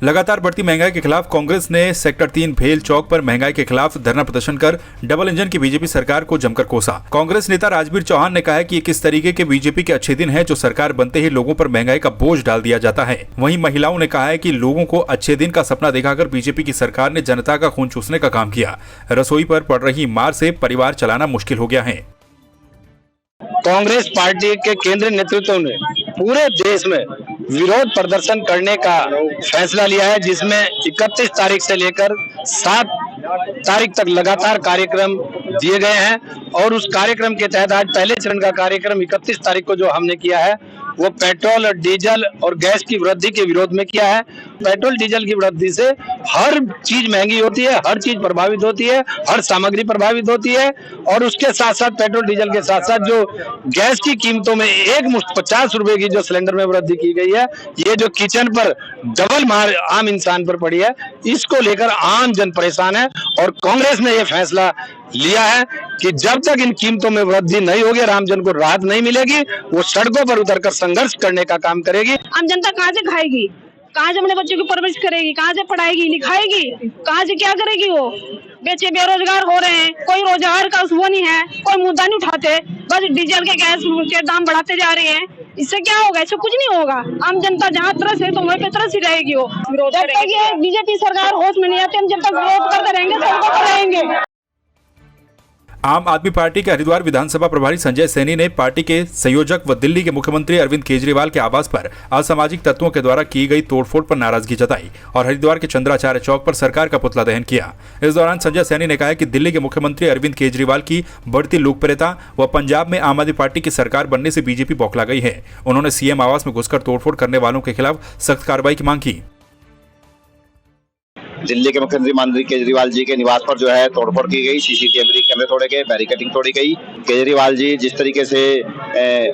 लगातार बढ़ती महंगाई के खिलाफ कांग्रेस ने सेक्टर 3 भेल चौक पर महंगाई के खिलाफ धरना प्रदर्शन कर डबल इंजन की बीजेपी सरकार को जमकर कोसा। कांग्रेस नेता राजवीर चौहान ने कहा है कि ये किस तरीके के बीजेपी के अच्छे दिन हैं जो सरकार बनते ही लोगों पर महंगाई का बोझ डाल दिया जाता है। वहीं महिलाओं ने कहा है कि लोगों को अच्छे दिन का सपना दिखाकर बीजेपी की सरकार ने जनता का खून चूसने का काम किया। रसोई पर पड़ रही मार से परिवार चलाना मुश्किल हो गया है। कांग्रेस पार्टी के केंद्रीय नेतृत्व ने पूरे देश में विरोध प्रदर्शन करने का फैसला लिया है, जिसमें 31 तारीख से लेकर 7 तारीख तक लगातार कार्यक्रम दिए गए हैं। और उस कार्यक्रम के तहत आज पहले चरण का कार्यक्रम 31 तारीख को जो हमने किया है वो पेट्रोल और डीजल और गैस की वृद्धि के विरोध में किया है। पेट्रोल डीजल की वृद्धि से हर चीज महंगी होती है, हर चीज प्रभावित होती है, हर सामग्री प्रभावित होती है। और उसके साथ साथ पेट्रोल डीजल के साथ साथ जो गैस की कीमतों में एक मुश्त 50 रुपए की जो सिलेंडर में वृद्धि की गई है, ये जो किचन पर डबल मार आम इंसान पर पड़ी है, इसको लेकर आम जन परेशान है। और कांग्रेस ने यह फैसला लिया है कि जब तक इन कीमतों में वृद्धि नहीं होगी और आम जन को राहत नहीं मिलेगी, वो सड़कों पर उतरकर संघर्ष करने का काम करेगी। आम जनता कहाँ से खाएगी, कहाँ से अपने बच्चों की परवरिश करेगी, कहाँ से पढ़ाएगी लिखाएगी, कहाँ से क्या करेगी? वो बच्चे बेरोजगार हो रहे हैं, कोई रोजगार का वो नहीं है, कोई मुद्दा नहीं उठाते, बस डीजल के गैस के दाम बढ़ाते जा रहे हैं। इससे क्या होगा? इससे कुछ नहीं होगा। आम जनता जहाँ तरस है तो वहीं पे तरस ही रहेगी। वो विरोध करेगी। बीजेपी सरकार होश में नहीं आती, हम जब तक विरोध करते रहेंगे सड़कों पर रहेंगे। आम आदमी पार्टी के हरिद्वार विधानसभा प्रभारी संजय सैनी ने पार्टी के संयोजक व दिल्ली के मुख्यमंत्री अरविंद केजरीवाल के आवास पर असामाजिक तत्वों के द्वारा की गई तोड़फोड़ पर नाराजगी जताई और हरिद्वार के चंद्राचार्य चौक पर सरकार का पुतला दहन किया। इस दौरान संजय सैनी ने कहा कि दिल्ली के मुख्यमंत्री अरविंद केजरीवाल की बढ़ती लोकप्रियता व पंजाब में आम आदमी पार्टी की सरकार बनने से बीजेपी बौखला गई है। उन्होंने सीएम आवास में घुसकर तोड़फोड़ करने वालों के खिलाफ सख्त कार्रवाई की मांग की। दिल्ली के मुख्यमंत्री माननीय केजरीवाल जी के निवास पर जो है तोड़फोड़ की गई, सीसीटीवी कैमरे तोड़े गए, बैरिकेडिंग तोड़ी गई। केजरीवाल जी जिस तरीके से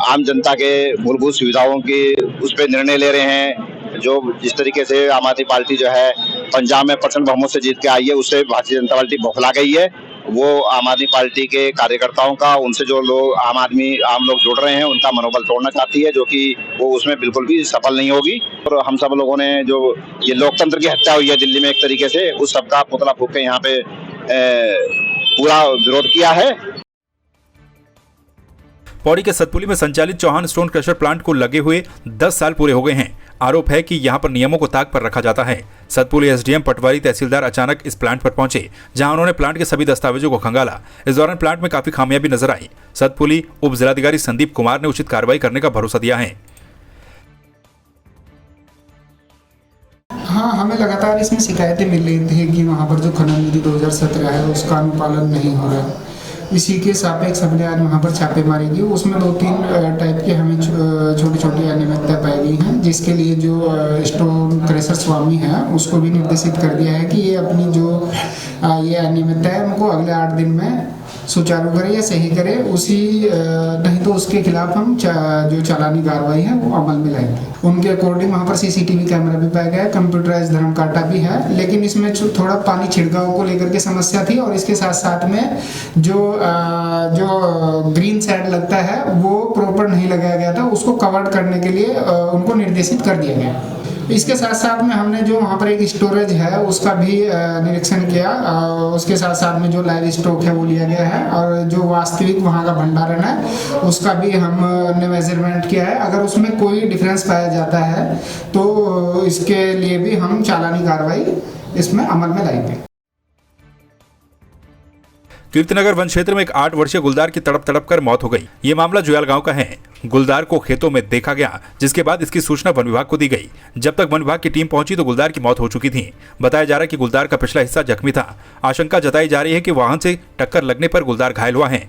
आम जनता के मूलभूत सुविधाओं की उस पर निर्णय ले रहे हैं, जो जिस तरीके से आम आदमी पार्टी जो है पंजाब में प्रचंड बहुमत से जीत के आई है, उससे भारतीय जनता पार्टी बौखला गई है। वो आम आदमी पार्टी के कार्यकर्ताओं का, उनसे जो लोग आम लोग जुड़ रहे हैं, उनका मनोबल तोड़ना चाहती है, जो कि वो उसमें बिल्कुल भी सफल नहीं होगी। और हम सब लोगों ने जो ये लोकतंत्र की हत्या हुई है दिल्ली में एक तरीके से, उस सबका पुतला फूंक के यहाँ पे पूरा विरोध किया है। पौड़ी के सतपुली में संचालित चौहान स्टोन क्रशर प्लांट को लगे हुए 10 साल पूरे हो गए हैं। आरोप है कि यहां पर नियमों को ताक पर रखा जाता है। सतपुली एसडीएम पटवारी तहसीलदार अचानक इस प्लांट पर पहुंचे, जहां उन्होंने प्लांट के सभी दस्तावेजों को खंगाला। इस दौरान प्लांट में काफी खामियां भी नजर आई। सतपुली उप जिलाधिकारी संदीप कुमार ने उचित कार्रवाई करने का भरोसा दिया है। हाँ, हमें लगातार इसमें शिकायतें मिल रही थी कि वहाँ पर जो खनन विधि 2017 है उसका अनुपालन नहीं हो रहा है। इसी के सापेक्ष हमने आज वहाँ पर छापेमारी की। उसमें 2-3 टाइप के हमें छोटी छोटी अनियमितता पाई गई हैं, जिसके लिए जो स्टोन क्रशर स्वामी है उसको भी निर्देशित कर दिया है कि ये अपनी जो ये अनियमितता है उनको अगले 8 दिन में सुचारू करे या सही करे। नहीं तो उसके खिलाफ हम जो चालानी कार्रवाई है वो अमल में लाएंगे। उनके अकॉर्डिंग वहाँ पर सीसीटीवी कैमरा भी पाया गया है, कंप्यूटराइज धर्म काटा भी है, लेकिन इसमें थोड़ा पानी छिड़काव को लेकर के समस्या थी। और इसके साथ साथ में जो ग्रीन साइड लगता है वो प्रॉपर नहीं लगाया गया था, उसको कवर करने के लिए उनको निर्देशित कर दिया गया। इसके साथ साथ में हमने जो वहाँ पर एक स्टोरेज है उसका भी निरीक्षण किया। उसके साथ साथ में जो लाइव स्टॉक है वो लिया गया है, और जो वास्तविक वहाँ का भंडारण है उसका भी हमने मेजरमेंट किया है। अगर उसमें कोई डिफरेंस पाया जाता है तो इसके लिए भी हम चालानी कार्रवाई इसमें अमल में लाएंगे। कीर्तिनगर वन क्षेत्र में एक 8 वर्षीय गुलदार की तड़प कर मौत हो गई। ये मामला जुयाल गांव का है। गुलदार को खेतों में देखा गया, जिसके बाद इसकी सूचना वन विभाग को दी गई। जब तक वन विभाग की टीम पहुंची तो गुलदार की मौत हो चुकी थी। बताया जा रहा है कि गुलदार का पिछला हिस्सा जख्मी था। आशंका जताई जा रही है कि वाहन से टक्कर लगने पर गुलदार घायल हुआ है।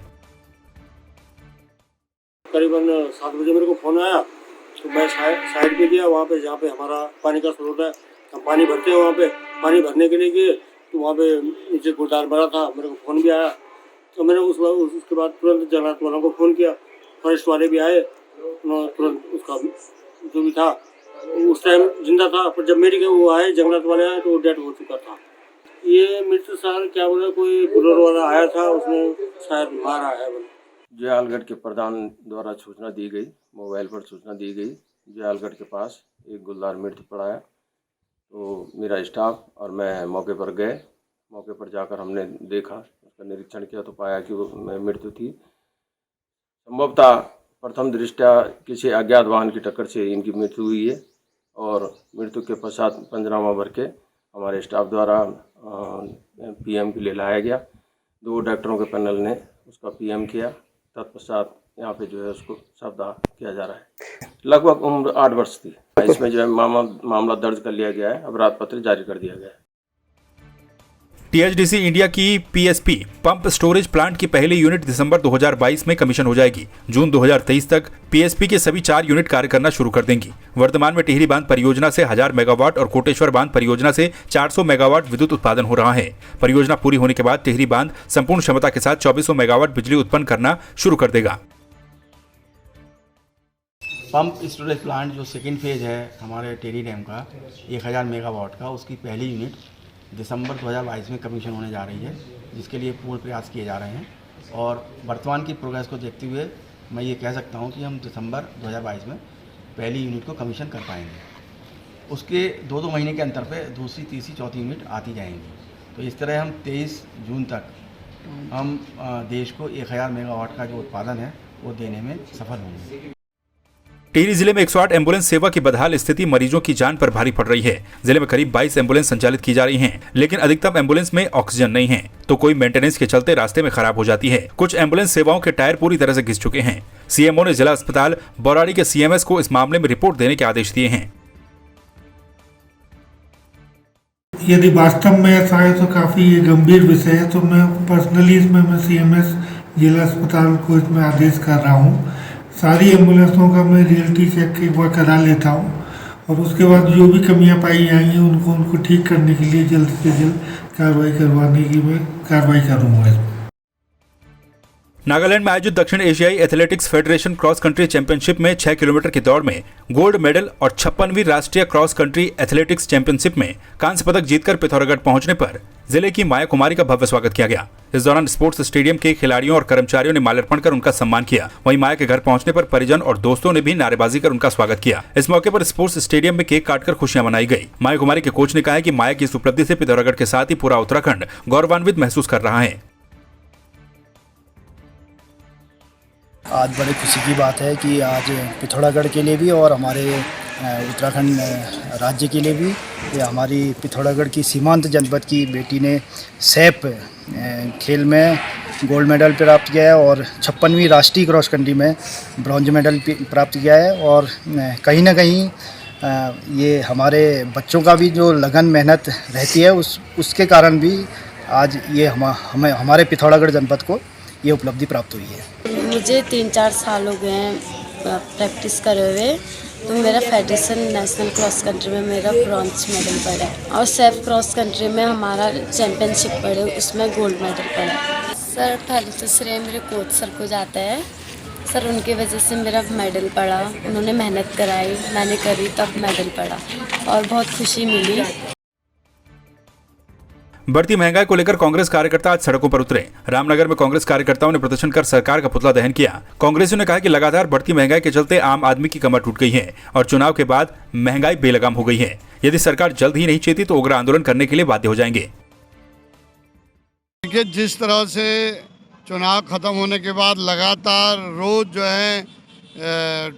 करीबन 7 बजे मेरे को फोन आया तो मैं साइड पे गया, वहाँ पे जहाँ पे हमारा पानी का स्रोत है, हम पानी भरते हैं, वहाँ पे पानी भरने के लिए गए तो वहाँ पे नीचे गुलदार मरा था। मेरे को फ़ोन भी आया तो मैंने उसके बाद तुरंत जंगलात वालों को फ़ोन किया। फॉरेस्ट वाले भी आए, उन्होंने तुरंत उसका जो भी था उस टाइम जिंदा था, पर जब मेडिकल वो आए, जंगलात वाले आए तो वो डेड हो चुका था। ये मृत्यु साल क्या बोले, कोई बुलेरो वाला आया था, उसने शायद मारा है। जयालगढ़ के प्रधान द्वारा सूचना दी गई, मोबाइल पर सूचना दी गई, जयालगढ़ के पास एक गुलदार मृत्यु पड़ा है। तो मेरा स्टाफ और मैं मौके पर गए। मौके पर जाकर हमने देखा, उसका निरीक्षण किया तो पाया कि वो मृत्यु थी। संभवतः प्रथम दृष्टया किसी अज्ञात वाहन की टक्कर से इनकी मृत्यु हुई है और मृत्यु के पश्चात पंचनामा भर के हमारे स्टाफ द्वारा पीएम के लिए लाया गया। 2 डॉक्टरों के पैनल ने उसका पीएम किया। तत्पश्चात यहाँ पे जो है उसको शवदाह किया जा रहा है। लगभग उम्र 8 वर्ष थी। इसमें जो है मामला दर्ज कर लिया गया है, अपराध पत्र जारी कर दिया गया है। टीएचडीसी इंडिया की पीएसपी पंप स्टोरेज प्लांट की पहली यूनिट दिसंबर 2022 में कमीशन हो जाएगी। जून 2023 तक पीएसपी के सभी 4 यूनिट कार्य करना शुरू कर देंगी। वर्तमान में टिहरी बांध परियोजना से 1000 मेगावाट और कोटेश्वर बांध परियोजना से 400 मेगावाट विद्युत उत्पादन हो रहा है। परियोजना पूरी होने के बाद टिहरी बांध संपूर्ण क्षमता के साथ 2400 मेगावाट बिजली उत्पन्न करना शुरू कर देगा। पंप स्टोरेज प्लांट जो सेकेंड फेज है हमारे टिहरी डैम का 1000 मेगावाट का, उसकी पहली यूनिट दिसंबर 2022 में कमीशन होने जा रही है, जिसके लिए पूर्ण प्रयास किए जा रहे हैं। और वर्तमान की प्रोग्रेस को देखते हुए मैं ये कह सकता हूँ कि हम दिसंबर 2022 में पहली यूनिट को कमीशन कर पाएंगे। उसके 2 महीने के अंतर पे दूसरी, तीसरी, चौथी यूनिट आती जाएंगी। तो इस तरह हम 23 जून तक हम देश को 1000 मेगावाट का जो उत्पादन है वो देने में सफल होंगे। टिहरी जिले में 108 एम्बुलेंस सेवा की बदहाल स्थिति मरीजों की जान पर भारी पड़ रही है। जिले में करीब 22 एम्बुलेंस संचालित की जा रही हैं, लेकिन अधिकतम एम्बुलेंस में ऑक्सीजन नहीं है, तो कोई मेंटेनेंस के चलते रास्ते में खराब हो जाती है। कुछ एम्बुलेंस सेवाओं के टायर पूरी तरह से घिस चुके हैं। सीएमओ ने जिला अस्पताल बौराड़ी के सीएमएस को इस मामले में रिपोर्ट देने के आदेश दिए हैं। यदि वास्तव में ऐसा है तो काफ़ी ये गंभीर विषय है, तो मैं पर्सनली मैं सीएमएस जिला अस्पताल को इसमें आदेश कर रहा हूँ। सारी एम्बुलेंसों का मैं रियलिटी चेक एक बार करा लेता हूँ और उसके बाद जो भी कमियां पाई जाएंगी उनको ठीक करने के लिए जल्द से जल्द कार्रवाई करवाने की मैं कार्रवाई करूँगा। नागालैंड में आयोजित दक्षिण एशियाई athletics federation cross country championship में 6 किलोमीटर की दौड़ में गोल्ड मेडल और 56वीं राष्ट्रीय क्रॉस कंट्री एथलेटिक्स चैंपियनशिप में कांस्य पदक जीतकर पिथौरागढ़ पहुंचने पर जिले की माया कुमारी का भव्य स्वागत किया गया। इस दौरान स्पोर्ट्स स्टेडियम के खिलाड़ियों और कर्मचारियों ने माल्यार्पण कर उनका सम्मान किया। वहीं माया के घर पहुंचने पर परिजन और दोस्तों ने भी नारेबाजी कर उनका स्वागत किया। इस मौके पर स्पोर्ट्स स्टेडियम में केक काटकर खुशियां मनाई गई। माया कुमारी के कोच ने कहा है कि माया की इस उपलब्धि से पिथौरागढ़ के साथ ही पूरा उत्तराखंड गौरवान्वित महसूस कर रहा है। आज बड़ी खुशी की बात है कि आज पिथौरागढ़ के लिए भी और हमारे उत्तराखंड राज्य के लिए भी ये हमारी पिथौरागढ़ की सीमांत जनपद की बेटी ने सैप खेल में गोल्ड मेडल प्राप्त किया है और 56वीं राष्ट्रीय क्रॉस कंट्री में ब्रॉन्ज मेडल प्राप्त किया है। और कहीं ना कहीं ये हमारे बच्चों का भी जो लगन मेहनत रहती है उसके कारण भी आज ये हमारे पिथौरागढ़ जनपद को ये उपलब्धि प्राप्त हुई है। मुझे 3-4 साल हो गए हैं प्रैक्टिस करे हुए, तो मेरा फेडरेशन नेशनल क्रॉस कंट्री में मेरा ब्रॉन्ज मेडल पड़ा और सेफ क्रॉस कंट्री में हमारा चैम्पियनशिप पड़े, उसमें गोल्ड मेडल पड़ा। सर पहले तो श्रेय मेरे कोच सर को जाता है। सर उनकी वजह से मेरा मेडल पड़ा, उन्होंने मेहनत कराई, मैंने करी तब मेडल पड़ा और बहुत खुशी मिली। बढ़ती महंगाई को लेकर कांग्रेस कार्यकर्ता आज सड़कों पर उतरे। रामनगर में कांग्रेस कार्यकर्ताओं ने प्रदर्शन कर सरकार का पुतला दहन किया। कांग्रेसियों ने कहा कि लगातार बढ़ती महंगाई के चलते आम आदमी की कमर टूट गई है और चुनाव के बाद महंगाई बेलगाम हो गई है। यदि सरकार जल्द ही नहीं चेती तो उग्र आंदोलन करने के लिए बाध्य हो जाएंगे। जिस तरह से चुनाव खत्म होने के बाद लगातार रोज जो है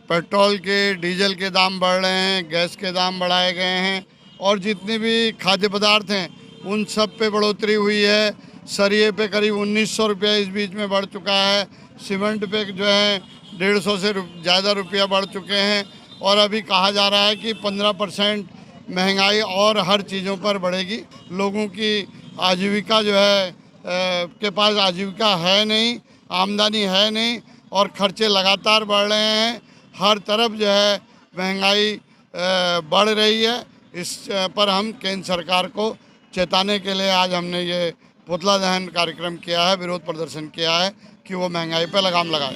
पेट्रोल के, डीजल के दाम बढ़ रहे हैं, गैस के दाम बढ़ाए गए हैं और जितने भी खाद्य पदार्थ हैं उन सब पे बढ़ोतरी हुई है। सरिये पे करीब 1900 रुपया इस बीच में बढ़ चुका है। सीमेंट पे जो है 150 से ज़्यादा रुपया बढ़ चुके हैं और अभी कहा जा रहा है कि 15% महंगाई और हर चीज़ों पर बढ़ेगी। लोगों की आजीविका जो है के पास आजीविका है नहीं, आमदनी है नहीं और खर्चे लगातार बढ़ रहे हैं। हर तरफ जो है महंगाई बढ़ रही है। इस पर हम केंद्र सरकार को चेताने के लिए आज हमने ये पुतला दहन कार्यक्रम किया है, विरोध प्रदर्शन किया है कि वो महंगाई पर लगाम लगाए।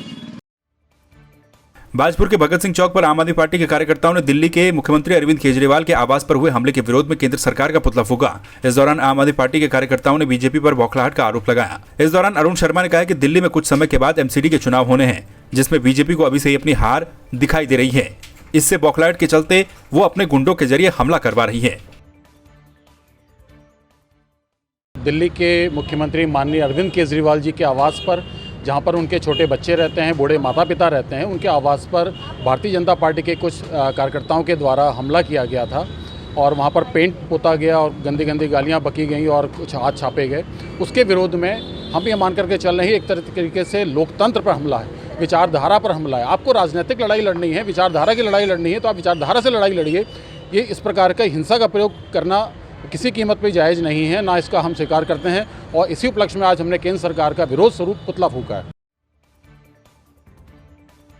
बाजपुर के भगत सिंह चौक पर आम आदमी पार्टी के कार्यकर्ताओं ने दिल्ली के मुख्यमंत्री अरविंद केजरीवाल के आवास पर हुए हमले के विरोध में केंद्र सरकार का पुतला फूंका। इस दौरान आम आदमी पार्टी के कार्यकर्ताओं ने बीजेपी पर बौखलाहट का आरोप लगाया। इस दौरान अरुण शर्मा ने कहा कि दिल्ली में कुछ समय के बाद एमसीडी के चुनाव होने हैं, जिसमें बीजेपी को अभी से ही अपनी हार दिखाई दे रही है। इससे बौखलाहट के चलते वो अपने गुंडों के जरिए हमला करवा रही है। दिल्ली के मुख्यमंत्री माननीय अरविंद केजरीवाल जी के आवास पर, जहां पर उनके छोटे बच्चे रहते हैं, बूढ़े माता पिता रहते हैं, उनके आवास पर भारतीय जनता पार्टी के कुछ कार्यकर्ताओं के द्वारा हमला किया गया था और वहां पर पेंट पोता गया और गंदी गंदी गालियां बकी गईं और कुछ हाथ छापे गए। उसके विरोध में हम ये मान करके चल रहे हैं एक तरीके से लोकतंत्र पर हमला है, विचारधारा पर हमला है। आपको राजनीतिक लड़ाई लड़नी है, विचारधारा की लड़ाई लड़नी है तो आप विचारधारा से लड़ाई लड़िए। ये इस प्रकार का हिंसा का प्रयोग करना किसी कीमत पर जायज़ नहीं है, ना इसका हम स्वीकार करते हैं और इसी उपलक्ष्य में आज हमने केंद्र सरकार का विरोध स्वरूप पुतला फूंका है।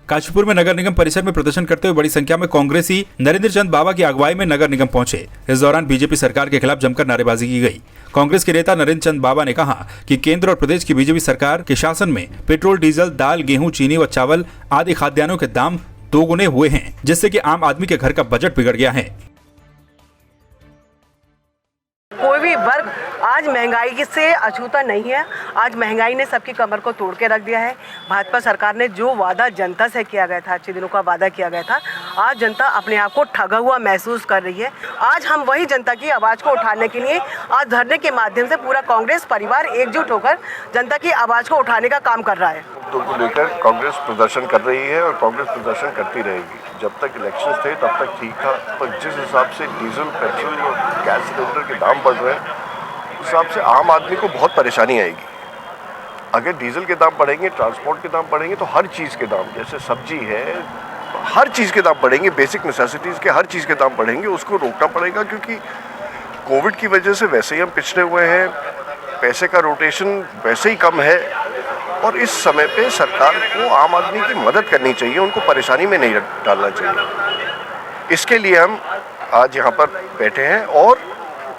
काशीपुर में नगर निगम परिसर में प्रदर्शन करते हुए बड़ी संख्या में कांग्रेसी नरेंद्र चंद बाबा की अगुवाई में नगर निगम पहुंचे। इस दौरान बीजेपी सरकार के खिलाफ जमकर नारेबाजी की गई। कांग्रेस के नेता नरेंद्र चंद बाबा ने कहा कि केंद्र और प्रदेश की बीजेपी सरकार के शासन में पेट्रोल, डीजल, दाल, गेहूं, चीनी व चावल आदि खाद्यान्नों के दाम दोगुने हुए हैं, जिससे कि आम आदमी के घर का बजट बिगड़ गया है। कोई भी वर्ग आज महंगाई से अछूता नहीं है। आज महंगाई ने सबकी कमर को तोड़ के रख दिया है। भाजपा सरकार ने जो वादा जनता से किया गया था, अच्छे दिनों का वादा किया गया था, आज जनता अपने आप को ठगा हुआ महसूस कर रही है। आज हम वही जनता की आवाज़ को उठाने के लिए आज धरने के माध्यम से पूरा कांग्रेस परिवार एकजुट होकर जनता की आवाज़ को उठाने का काम कर रहा है। मुद्दों को लेकर कांग्रेस प्रदर्शन कर रही है और कांग्रेस प्रदर्शन करती रहेगी। जब तक इलेक्शन थे तब तक ठीक था, पर जिस हिसाब से डीजल, पेट्रोल और गैस सिलेंडर के दाम बढ़ रहे हैं, उस हिसाब से आम आदमी को बहुत परेशानी आएगी। अगर डीजल के दाम बढ़ेंगे, ट्रांसपोर्ट के दाम बढ़ेंगे, तो हर चीज़ के दाम, जैसे सब्जी है, हर चीज़ के दाम बढ़ेंगे, बेसिक नेसेसिटीज़ के हर चीज़ के दाम बढ़ेंगे। उसको रोकना पड़ेगा क्योंकि कोविड की वजह से वैसे ही हम पिछड़े हुए हैं, पैसे का रोटेशन वैसे ही कम है और इस समय पे सरकार को आम आदमी की मदद करनी चाहिए, उनको परेशानी में नहीं डालना चाहिए। इसके लिए हम आज यहाँ पर बैठे हैं और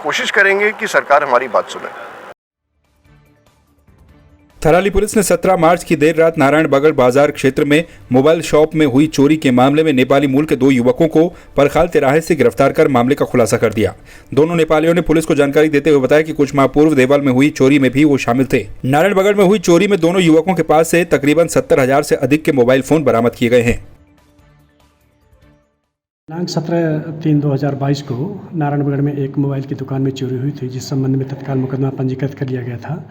कोशिश करेंगे कि सरकार हमारी बात सुने। थराली पुलिस ने 17 मार्च की देर रात नारायण बगड़ बाजार क्षेत्र में मोबाइल शॉप में हुई चोरी के मामले में नेपाली मूल के 2 युवकों को परखाल तिराहे से गिरफ्तार कर मामले का खुलासा कर दिया। दोनों नेपालियों ने पुलिस को जानकारी देते हुए बताया कि कुछ माह पूर्व देवाल में हुई चोरी में भी वो शामिल थे। नारायण बगड़ में हुई चोरी में दोनों युवकों के पास से तकरीबन 70,000 से अधिक के मोबाइल फोन बरामद किए गए हैं। दिनांक 17/3/2022 को नारायणगढ़ में एक मोबाइल की दुकान में चोरी हुई थी, जिस संबंध में तत्काल मुकदमा पंजीकृत कर लिया गया था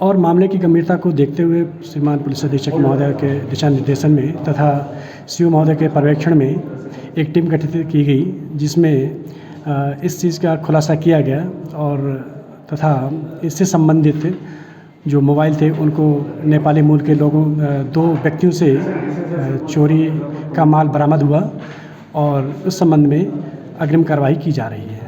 और मामले की गंभीरता को देखते हुए श्रीमान पुलिस अधीक्षक महोदय के दिशा निर्देशन में तथा सीओ महोदय के पर्यवेक्षण में एक टीम गठित की गई, जिसमें इस चीज़ का खुलासा किया गया और तथा इससे संबंधित जो मोबाइल थे उनको नेपाली मूल के लोगों 2 व्यक्तियों से चोरी का माल बरामद हुआ और उस संबंध में अग्रिम कार्रवाई की जा रही है।